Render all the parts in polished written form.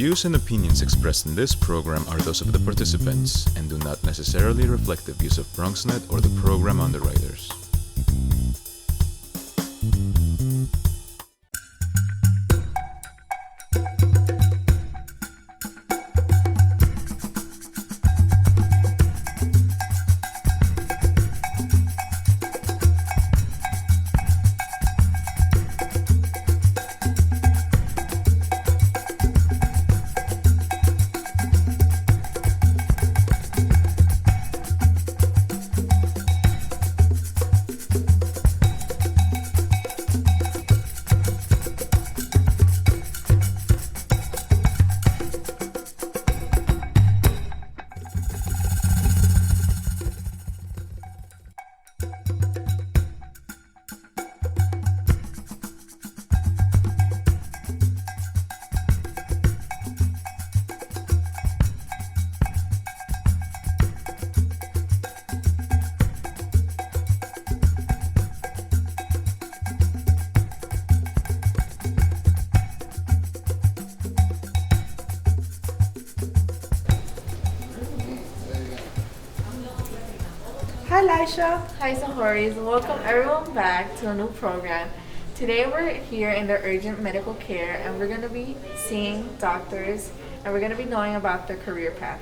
views and opinions expressed in this program are those of the participants and do not necessarily reflect the views of Bronxnet or the program underwriters. Hi Lisha. Hi Sahoris, welcome everyone back to a new program. Today we're here in the urgent medical care and we're going to be seeing doctors and we're going to be knowing about their career path.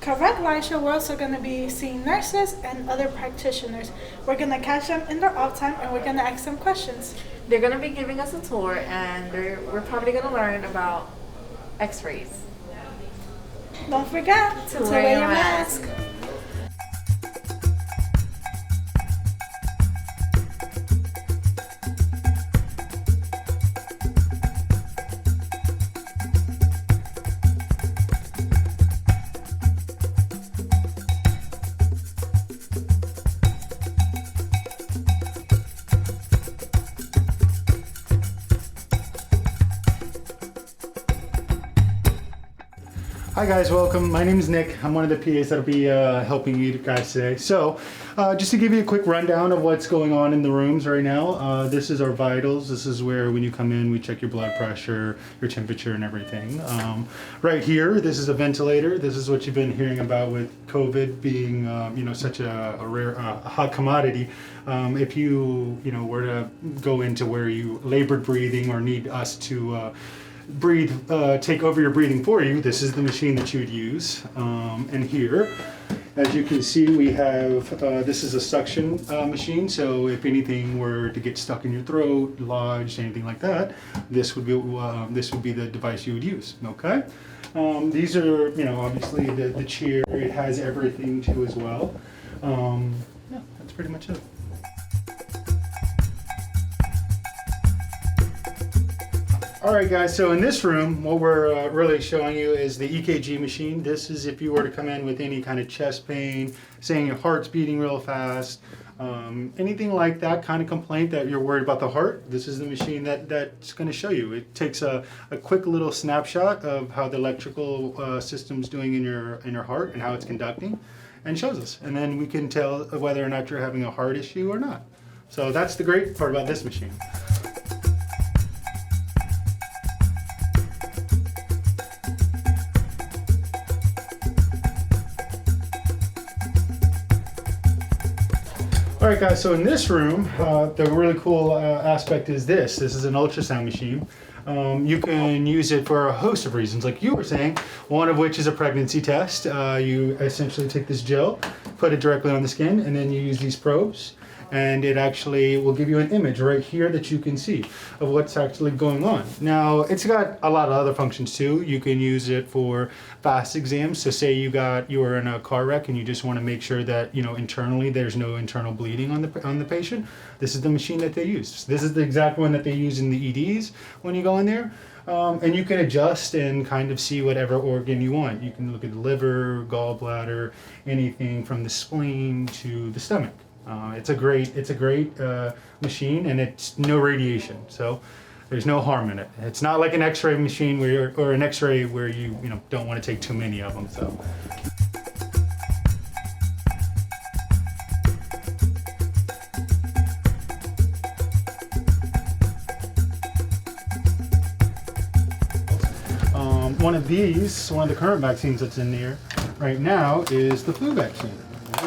Correct, Lisha. We're also going to be seeing nurses and other practitioners. We're going to catch them in their off time and we're going to ask them questions. They're going to be giving us a tour and we're probably going to learn about x-rays. Don't forget to wear your mask. Hi guys, welcome. My name is Nick. I'm one of the PAs that'll be helping you guys today. So, just to give you a quick rundown of what's going on in the rooms right now, this is our vitals. This is where when you come in, we check your blood pressure, your temperature and everything. Right here, this is a ventilator. This is what you've been hearing about with COVID being, such a rare, hot commodity. If you, were to go into where you labored breathing or need us to take over your breathing for you, this is the machine that you would use. And here, as you can see, we have, this is a suction machine, so if anything were to get stuck in your throat, lodged, anything like that, this would be the device you would use, okay? These are, obviously the chair, it has everything too as well. Yeah, that's pretty much it. All right, guys, so in this room, what we're really showing you is the EKG machine. This is if you were to come in with any kind of chest pain, saying your heart's beating real fast, anything like that kind of complaint that you're worried about the heart, this is the machine that's going to show you. It takes a quick little snapshot of how the electrical system's doing in your heart and how it's conducting, and shows us. And then we can tell whether or not you're having a heart issue or not. So that's the great part about this machine. All right, guys, so in this room, the really cool aspect is this. This is an ultrasound machine. You can use it for a host of reasons, like you were saying, one of which is a pregnancy test. You essentially take this gel, put it directly on the skin, and then you use these probes, and it actually will give you an image right here that you can see of what's actually going on. Now, it's got a lot of other functions too. You can use it for fast exams. So say you were in a car wreck and you just want to make sure that, internally there's no internal bleeding on the patient. This is the machine that they use. This is the exact one that they use in the EDs when you go in there. And you can adjust and kind of see whatever organ you want. You can look at the liver, gallbladder, anything from the spleen to the stomach. It's a great machine, and it's no radiation, so there's no harm in it. It's not like an X-ray machine or an X-ray where you don't want to take too many of them. So. one of the current vaccines that's in there right now is the flu vaccine,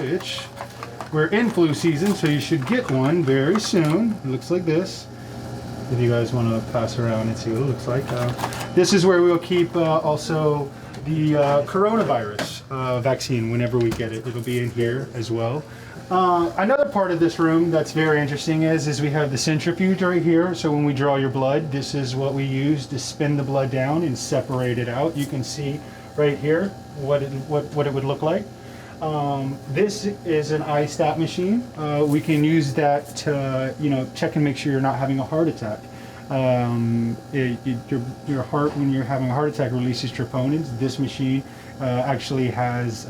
which we're in flu season, so you should get one very soon. It looks like this. If you guys want to pass around and see what it looks like. This is where we'll keep also the coronavirus vaccine whenever we get it. It'll be in here as well. Another part of this room that's very interesting is we have the centrifuge right here. So when we draw your blood, this is what we use to spin the blood down and separate it out. You can see right here what it would look like. This is an iStat machine. We can use that to, check and make sure you're not having a heart attack. Your heart, when you're having a heart attack, releases troponins. This machine actually has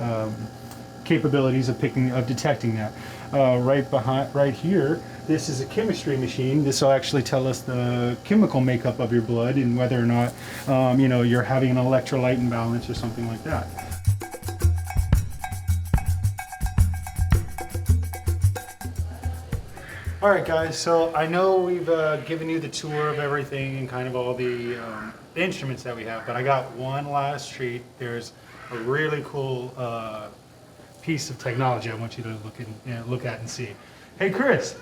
capabilities of detecting that. Right here, this is a chemistry machine. This will actually tell us the chemical makeup of your blood and whether or not, you're having an electrolyte imbalance or something like that. All right, guys, so I know we've given you the tour of everything and kind of all the instruments that we have, but I got one last treat. There's a really cool piece of technology I want you to look at and see. Hey, Chris.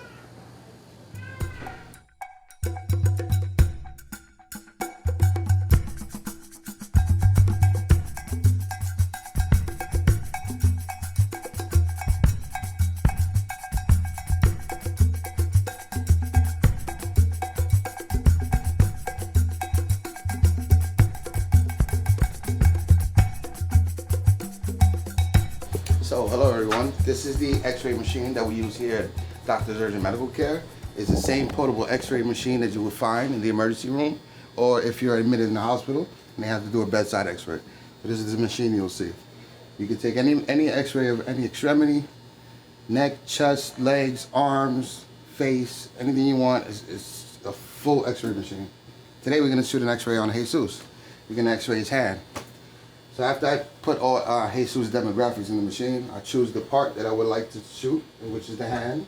So, hello everyone. This is the X-ray machine that we use here at Doctor's Urgent Medical Care. It's the same portable X-ray machine that you would find in the emergency room, or if you're admitted in the hospital and they have to do a bedside X-ray. But this is the machine you'll see. You can take any X-ray of any extremity, neck, chest, legs, arms, face, anything you want. It's a full X-ray machine. Today we're going to shoot an X-ray on Jesus. We're going to X-ray his hand. So after I put all Jesus' demographics in the machine, I choose the part that I would like to shoot, which is the hand,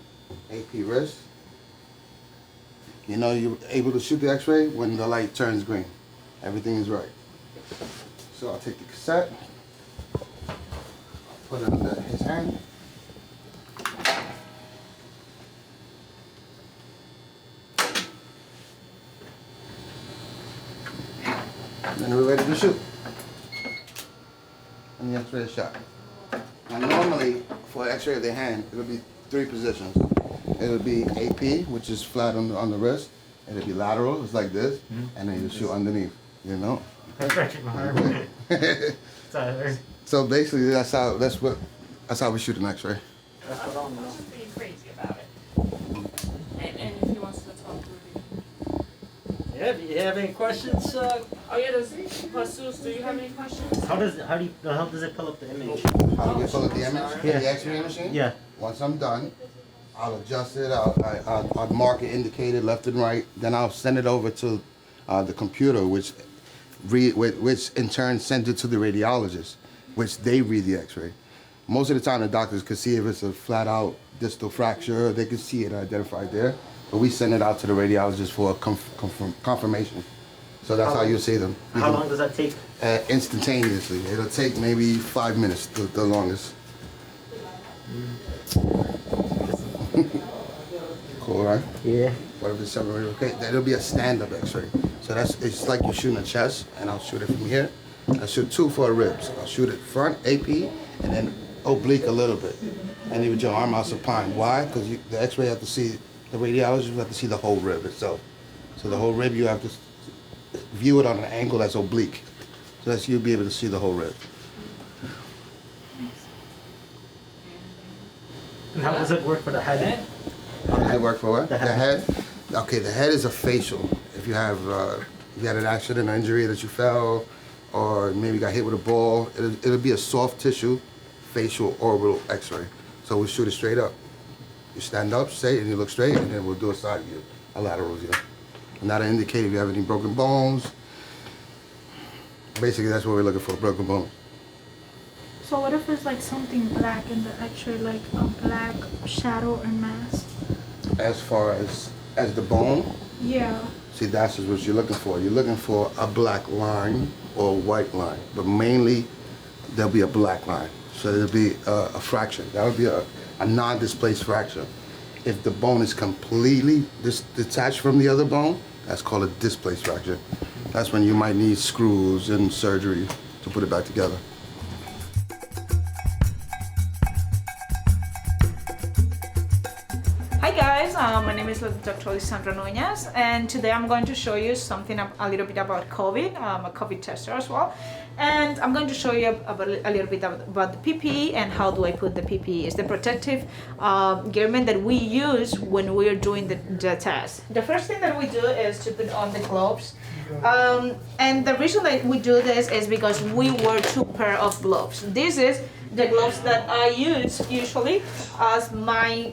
AP wrist. You know you're able to shoot the X-ray when the light turns green. Everything is right. So I'll take the cassette, put it under his hand. And then we're ready to shoot. And the X-ray is shot. Now normally, for an X-ray of the hand, it'll be 3 positions. It'll be AP, which is flat on the wrist. It'll be lateral, it's like this, and then you shoot underneath, you know? So basically, that's how we shoot an X-ray. That's what I'm being crazy about it. And if he wants to talk to you. Yeah, do you have any questions? Oh yeah, Jesus, do you have any questions? How does it pull up the image? How do we pull up the image? Yeah. The X-ray machine? Yeah. Once I'm done, I'll adjust it, I'll mark it, indicate it left and right, then I'll send it over to the computer, which in turn sends it to the radiologist, which they read the X-ray. Most of the time the doctors can see if it's a flat out distal fracture, they can see it identified there, but we send it out to the radiologist for a confirmation. So that's how you see them. How long does that take? Instantaneously. It'll take maybe 5 minutes, the longest. Cool, right? Yeah. Whatever the separator. Okay, that'll be a stand-up X-ray. So it's like you're shooting a chest, and I'll shoot it from here. I'll shoot 2 for the ribs. I'll shoot it front, AP, and then oblique a little bit. And even your arm out supine. Why? Because the X-ray have to see, the radiologist will have to see the whole rib itself. So the whole rib, you have to view it on an angle that's oblique. So that's you'll be able to see the whole rib. And how does it work for the head? How does it work for what? The head. The head? Okay, the head is a facial. If you have if you had an accident or injury that you fell, or maybe got hit with a ball, it'll be a soft tissue facial orbital X-ray. So we'll shoot it straight up. You stand up straight and you look straight, and then we'll do a side view, a lateral view. And that'll indicate if you have any broken bones. Basically, that's what we're looking for, broken bones. So what if it's like something black in the X-ray, like a black shadow or mass? As far as the bone, Yeah. see, that's what you're looking for. You're looking for a black line or white line, but mainly there'll be a black line. So there'll be a fracture. That would be a non-displaced fracture. If the bone is completely detached from the other bone, that's called a displaced fracture. That's when you might need screws and surgery to put it back together. Hi guys, my name is Dr. Lisandra Núñez, and today I'm going to show you something a little bit about COVID. I'm a COVID tester as well, and I'm going to show you a little bit about the PPE and how do I put the PPE. It's the protective garment that we use when we're doing the test. The first thing that we do is to put on the gloves, and the reason that we do this is because we wear 2 pairs of gloves. This is the gloves that I use usually as my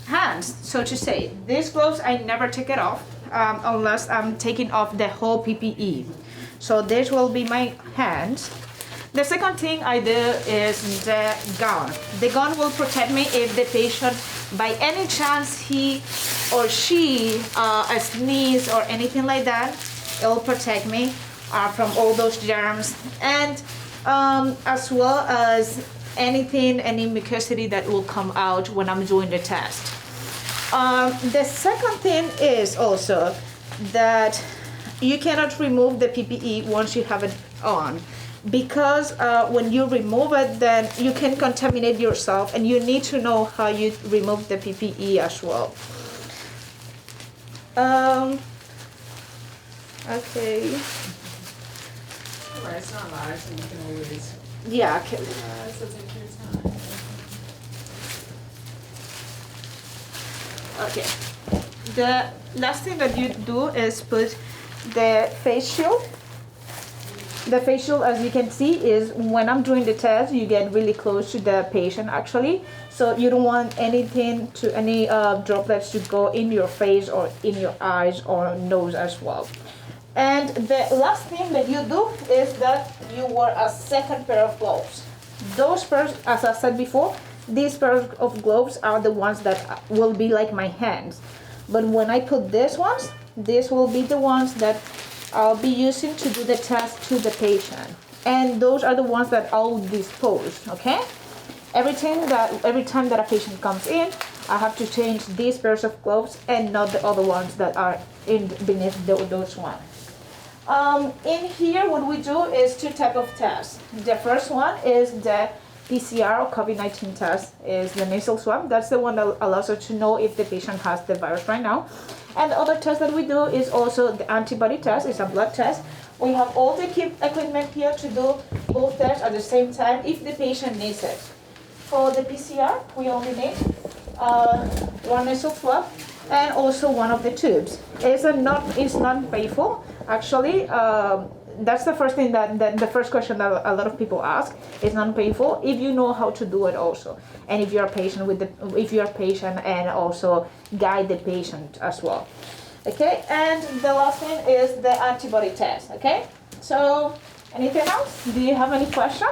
hands, so to say. These gloves, I never take it off unless I'm taking off the whole PPE. So this will be my hands. The second thing I do is the gown. The gown will protect me if the patient, by any chance he or she sneeze or anything like that. It will protect me from all those germs, and as well as any mucosity that will come out when I'm doing the test. The second thing is also that you cannot remove the PPE once you have it on, because when you remove it, then you can contaminate yourself, and you need to know how you remove the PPE as well. Okay. Well, it's not live, so you can always. Yeah. Okay. So take your time. Okay. The last thing that you do is put the face shield. The face shield, as you can see, is when I'm doing the test, you get really close to the patient actually. So you don't want any droplets to go in your face or in your eyes or nose as well. And the last thing that you do is that you wear a second pair of gloves. Those pairs, as I said before, these pairs of gloves are the ones that will be like my hands. But when I put these ones, these will be the ones that I'll be using to do the test to the patient. And those are the ones that I'll dispose, okay? Every time that a patient comes in, I have to change these pairs of gloves and not the other ones that are beneath those ones. In here, what we do is 2 types of tests. The first one is the PCR or COVID-19 test, is the nasal swab. That's the one that allows us to know if the patient has the virus right now. And the other test that we do is also the antibody test. It's a blood test. We have all the equipment here to do both tests at the same time if the patient needs it. For the PCR, we only need 1 nasal swab and also 1 of the tubes. It's non-painful. Actually, that's the first thing the first question that a lot of people ask. It's non-painful if you know how to do it also, and if you're patient and also guide the patient as well. Okay, and the last thing is the antibody test. Okay, so anything else? Do you have any question?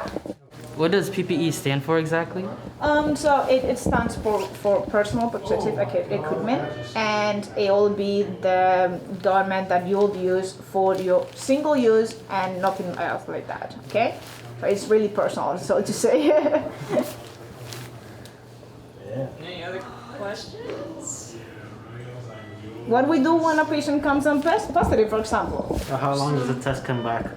What does PPE stand for exactly? So it stands for personal protective equipment, and it will be the garment that you'll use for your single use and nothing else like that. Okay, so it's really personal, so to say. Any other questions? What we do when a patient comes on positive, for example. How long does the test come back?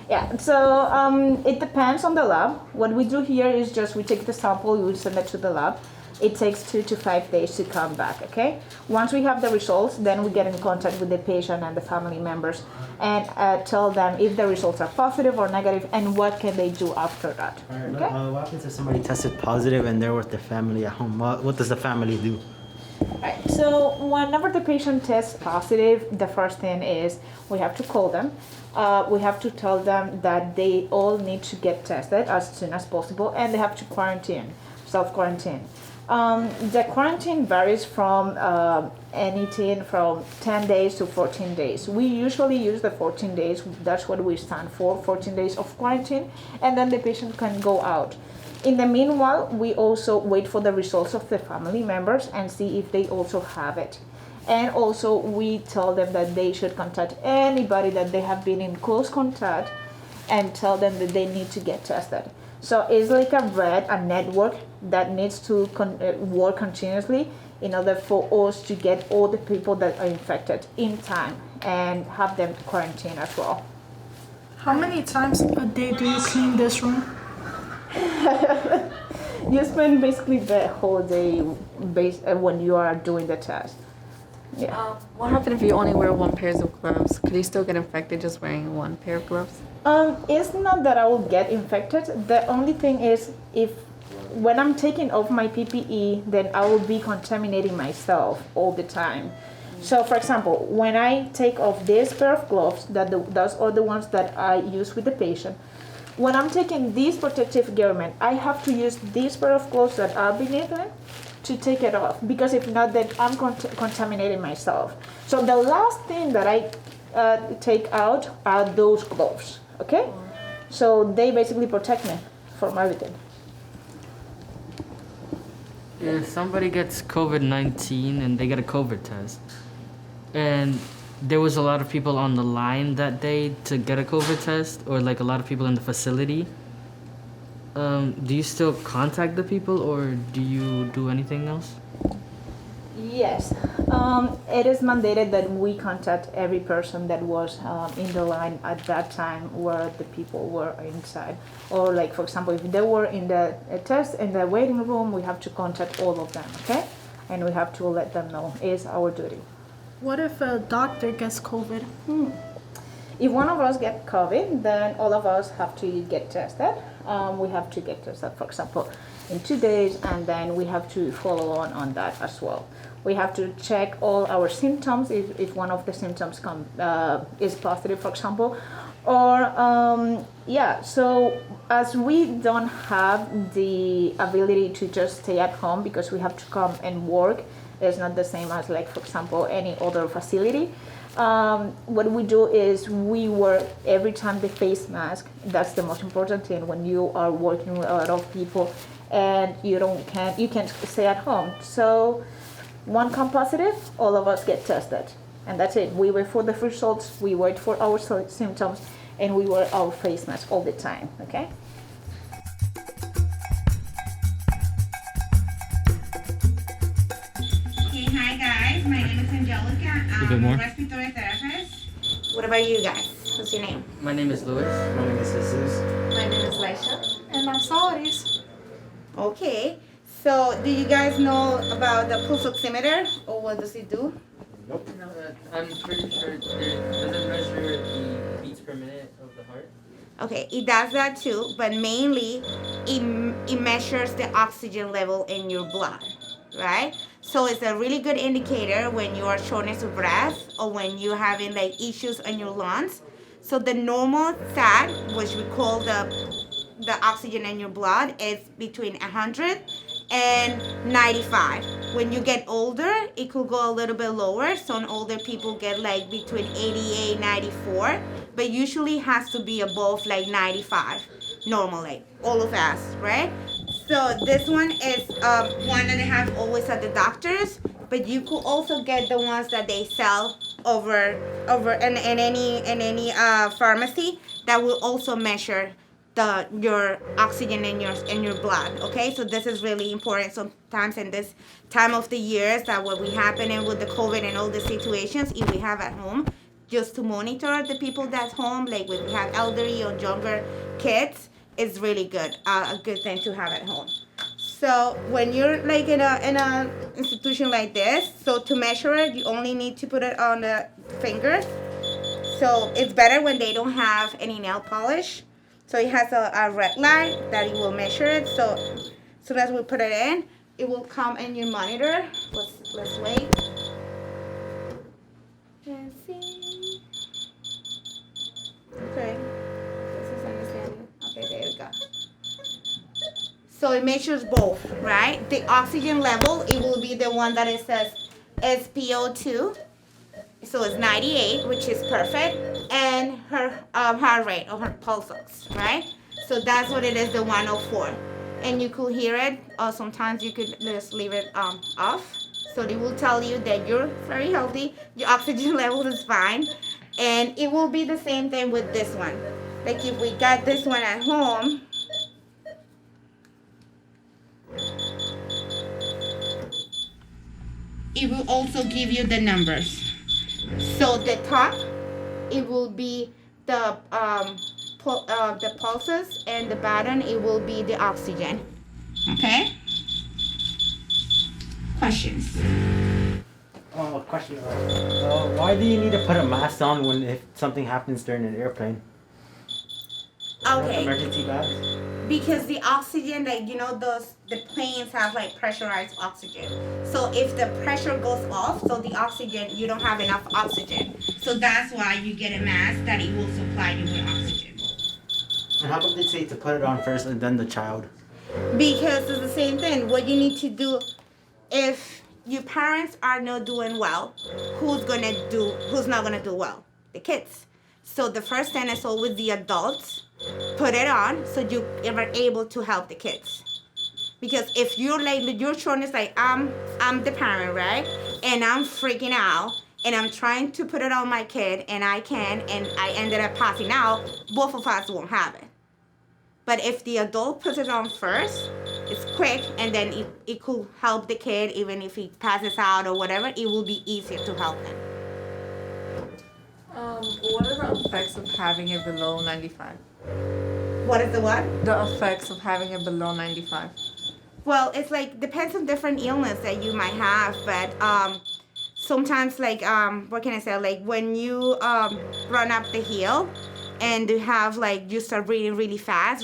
Yeah, so it depends on the lab. What we do here is just we take the sample, we send it to the lab. It takes 2 to 5 days to come back, okay? Once we have the results, then we get in contact with the patient and the family members and tell them if the results are positive or negative and what can they do after that, okay? What happens if somebody tested positive and they're with their family at home? What does the family do? Right, so whenever the patient tests positive, the first thing is we have to call them. We have to tell them that they all need to get tested as soon as possible, and they have to self-quarantine. The quarantine varies from anything from 10 days to 14 days. We usually use the 14 days, that's what we stand for, 14 days of quarantine, and then the patient can go out. In the meanwhile, we also wait for the results of the family members and see if they also have it. And also we tell them that they should contact anybody that they have been in close contact and tell them that they need to get tested. So it's like a network that needs to work continuously in order for us to get all the people that are infected in time and have them quarantined as well. How many times a day do you clean this room? You spend basically the whole day when you are doing the test. Yeah. What happens if you only wear one pair of gloves? Could you still get infected just wearing one pair of gloves? It's not that I will get infected. The only thing is when I'm taking off my PPE, then I will be contaminating myself all the time. So, for example, when I take off this pair of gloves, those are the ones that I use with the patient. When I'm taking this protective garment, I have to use this pair of gloves that are beneath it to take it off, because if not, then I'm contaminating myself. So the last thing that I take out are those gloves, okay? So they basically protect me from everything. If somebody gets COVID-19 and they get a COVID test, and there was a lot of people on the line that day to get a COVID test, or like a lot of people in the facility, do you still contact the people, or do you do anything else? Yes, it is mandated that we contact every person that was in the line at that time where the people were inside. Or like, for example, if they were in the test in the waiting room, we have to contact all of them, okay? And we have to let them know. It's our duty. What if a doctor gets COVID? If one of us get COVID, then all of us have to get tested. We have to get tested, for example, in 2 days, and then we have to follow on that as well. We have to check all our symptoms if one of the symptoms is positive, for example. Or, so as we don't have the ability to just stay at home because we have to come and work, it's not the same as, like, for example, any other facility. What we do is we wear every time the face mask. That's the most important thing when you are working with a lot of people and you can't stay at home. So one come positive, all of us get tested, and that's it. We wait for the results, we wait for our symptoms, and we wear our face mask all the time. Okay. Hi guys, my name is Angelica. I'm a respiratory therapist. What about you guys? What's your name? My name is Louis. My name is Jesus. My name is Laisha. And I'm Sauris. Okay, so do you guys know about the pulse oximeter, or what does it do? Nope. I'm pretty sure it doesn't measure the beats per minute of the heart. Okay, it does that too, but mainly it measures the oxygen level in your blood, right? So it's a really good indicator when you are shortness of breath or when you're having like issues on your lungs. So the normal stat, which we call the oxygen in your blood, is between 100 and 95. When you get older, it could go a little bit lower. Some older people get like between 88, 94, but usually has to be above like 95 normally, all of us, right? So this one is one that they have always at the doctors, but you could also get the ones that they sell over in any pharmacy that will also measure your oxygen in your blood. Okay, so this is really important sometimes in this time of the years that what we happening with the COVID and all the situations, if we have at home, just to monitor the people that's home, like when we have elderly or younger kids, is really good, a good thing to have at home. So when you're like in a institution like this, so to measure it, you only need to put it on the finger. So it's better when they don't have any nail polish. So it has a red light that it will measure it. So as soon as we put it in, it will come in your monitor. Let's wait. Let's see. Okay. This is understanding. Okay, there we go. So it measures both, right? The oxygen level, it will be the one that it says SpO2. So it's 98, which is perfect, and her heart rate or her pulse ox, right? So that's what it is, the 104. And you could hear it, or sometimes you could just leave it off. So they will tell you that you're very healthy, your oxygen level is fine, and it will be the same thing with this one. Like if we got this one at home, it will also give you the numbers. So the top, it will be the pulses, and the bottom, it will be the oxygen. Okay? Questions? Question. Why do you need to put a mask on when if something happens during an airplane? Okay. Emergency bags? Because the oxygen, like the planes have like pressurized oxygen. So if the pressure goes off, so the oxygen, you don't have enough oxygen. So that's why you get a mask that it will supply you with oxygen. And how come they say to put it on first and then the child? Because it's the same thing. What you need to do, if your parents are not doing well, who's not gonna do well? The kids. So the first thing is always the adults. Put it on so you are able to help the kids. Because if you're like, your children is like, I'm the parent, right? And I'm freaking out and I'm trying to put it on my kid and I ended up passing out, both of us won't have it. But if the adult puts it on first, it's quick and then it could help the kid even if he passes out or whatever, it will be easier to help him. What are the effects of having it below 95? What is the what? The effects of having it below 95. Well, it's like, depends on different illness that you might have, but sometimes like, what can I say? Like when you run up the hill and you have like, you start breathing really fast,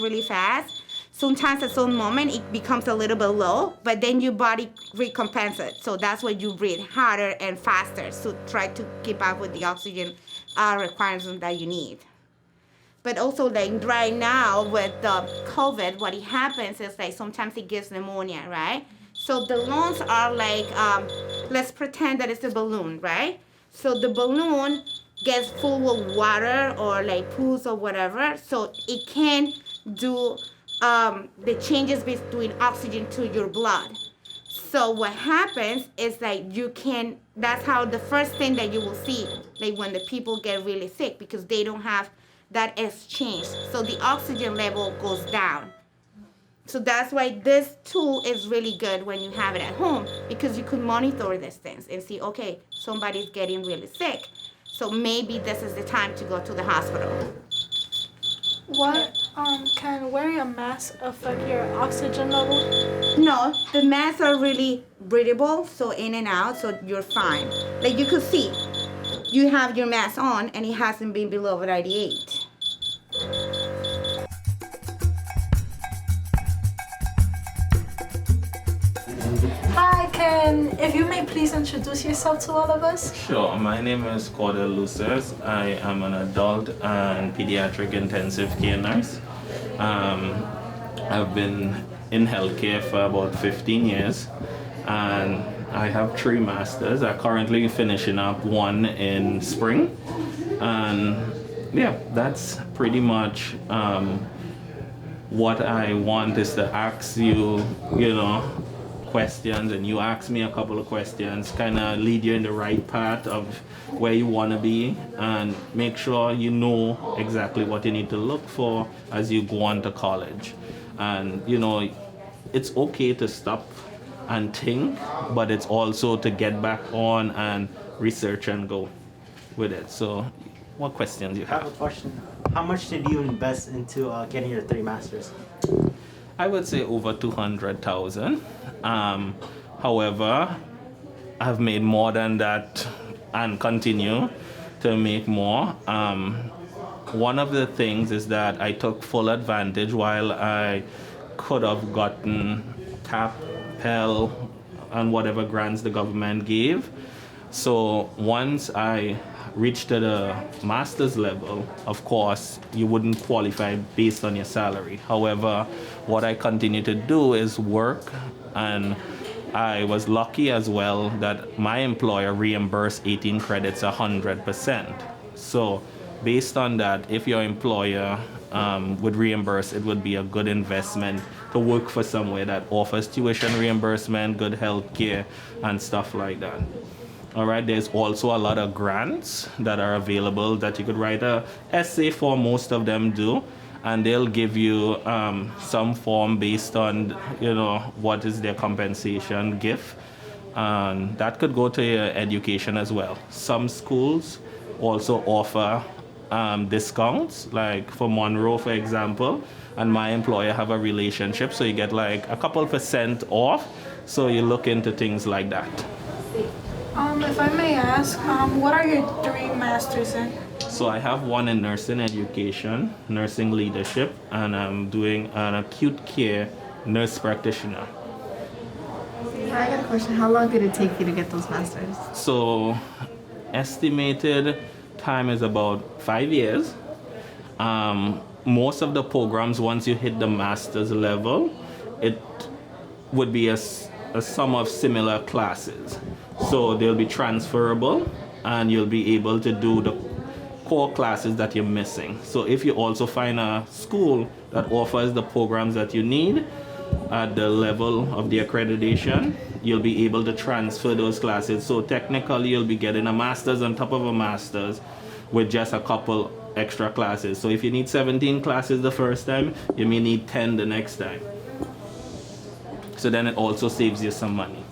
sometimes at some moment it becomes a little bit low, but then your body recompensates. So that's why you breathe harder and faster to try to keep up with the oxygen requirements that you need. But also like right now with the COVID, what it happens is like sometimes it gives pneumonia, right? So the lungs are like, let's pretend that it's a balloon, right? So the balloon gets full of water or like pools or whatever, so it can do the changes between oxygen to your blood. So what happens is like that's how the first thing that you will see, like when the people get really sick, because they don't have that exchange. So the oxygen level goes down. So that's why this tool is really good when you have it at home, because you can monitor these things and see, okay, somebody's getting really sick. So maybe this is the time to go to the hospital. What can wearing a mask affect your oxygen level? No, the masks are really breathable, so in and out, so you're fine. Like you could see, you have your mask on and it hasn't been below 98. Hi, if you may please introduce yourself to all of us? Sure, my name is Cordell Lucers. I am an adult and pediatric intensive care nurse. I've been in healthcare for about 15 years and I have 3 masters. I'm currently finishing up one in spring. And yeah, that's pretty much what I want is to ask you, questions, and you ask me a couple of questions, kind of lead you in the right path of where you want to be and make sure you know exactly what you need to look for as you go on to college. And it's okay to stop and think, but it's also to get back on and research and go with it. So what questions you have? I have a question. How much did you invest into getting your 3 masters? I would say over 200,000. However, I've made more than that and continue to make more. One of the things is that I took full advantage while I could have gotten TAP, Pell, and whatever grants the government gave. So once I reached to the master's level, of course, you wouldn't qualify based on your salary. However, what I continue to do is work, and I was lucky as well that my employer reimbursed 18 credits 100%. So based on that, if your employer would reimburse, it would be a good investment to work for somewhere that offers tuition reimbursement, good health care, and stuff like that. All right, there's also a lot of grants that are available that you could write a essay for. Most of them do, and they'll give you some form based on, you know, what is their compensation gift, and that could go to your education as well. Some schools also offer discounts, like for Monroe, for example, and my employer have a relationship, so you get like a couple % off. So you look into things like that. If I may ask, what are your 3 masters in? So I have one in nursing education, nursing leadership, and I'm doing an acute care nurse practitioner. I got a question. How long did it take you to get those masters? So estimated time is about 5 years. Most of the programs, once you hit the master's level, it would be a sum of similar classes. So they'll be transferable, and you'll be able to do the core classes that you're missing. So if you also find a school that offers the programs that you need at the level of the accreditation, you'll be able to transfer those classes. So technically you'll be getting a master's on top of a master's with just a couple extra classes. So if you need 17 classes the first time, you may need 10 the next time. So then it also saves you some money.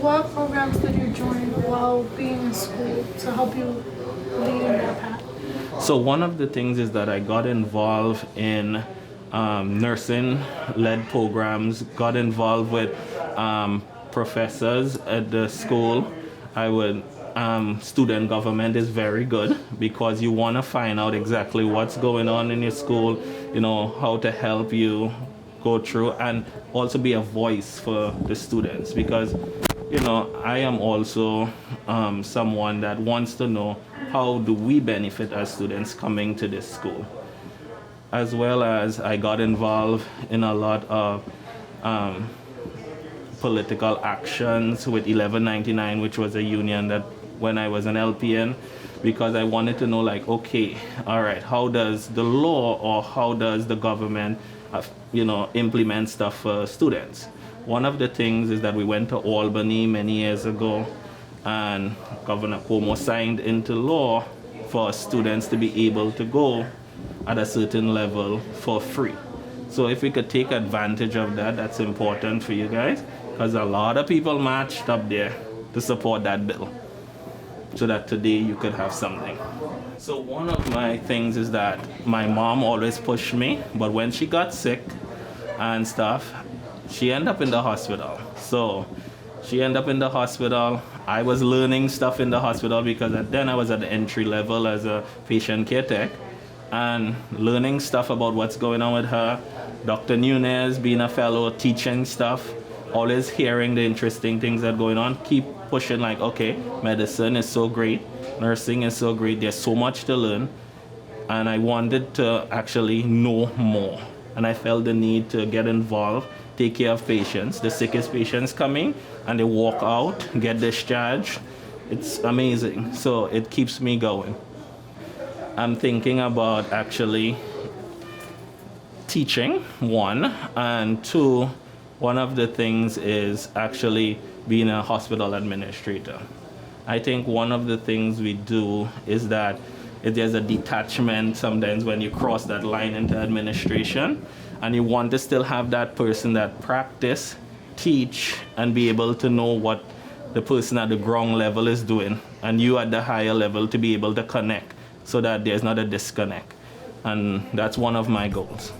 What programs did you join while being in school to help you lead in that path? So one of the things is that I got involved in nursing-led programs, got involved with professors at the school. Student government is very good because you want to find out exactly what's going on in your school, you know, how to help you go through, and also be a voice for the students, because, you know, I am also someone that wants to know how do we benefit as students coming to this school. As well as I got involved in a lot of political actions with 1199, which was a union that when I was an LPN, because I wanted to know, like, okay, all right, how does the law or how does the government, implement stuff for students? One of the things is that we went to Albany many years ago, and Governor Cuomo signed into law for students to be able to go at a certain level for free. So if we could take advantage of that, that's important for you guys, because a lot of people marched up there to support that bill, so that today you could have something. So one of my things is that my mom always pushed me, but when she got sick and stuff, she ended up in the hospital. So she ended up in the hospital. I was learning stuff in the hospital because then I was at the entry level as a patient care tech, and learning stuff about what's going on with her. Dr. Nunez being a fellow, teaching stuff, always hearing the interesting things that are going on, keep pushing, like, okay, medicine is so great, nursing is so great, there's so much to learn, and I wanted to actually know more, and I felt the need to get involved, take care of patients. The sickest patients coming and they walk out, get discharged. It's amazing, so it keeps me going. I'm thinking about actually teaching, one, and two, one of the things is actually being a hospital administrator. I think one of the things we do is that if there's a detachment sometimes when you cross that line into administration, and you want to still have that person that practice, teach, and be able to know what the person at the ground level is doing, and you at the higher level to be able to connect so that there's not a disconnect. And that's one of my goals.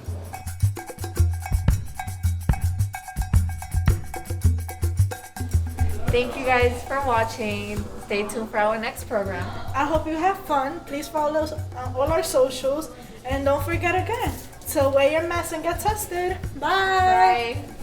Thank you guys for watching. Stay tuned for our next program. I hope you have fun. Please follow us on all our socials. And don't forget again to wear your mask and get tested. Bye. Bye.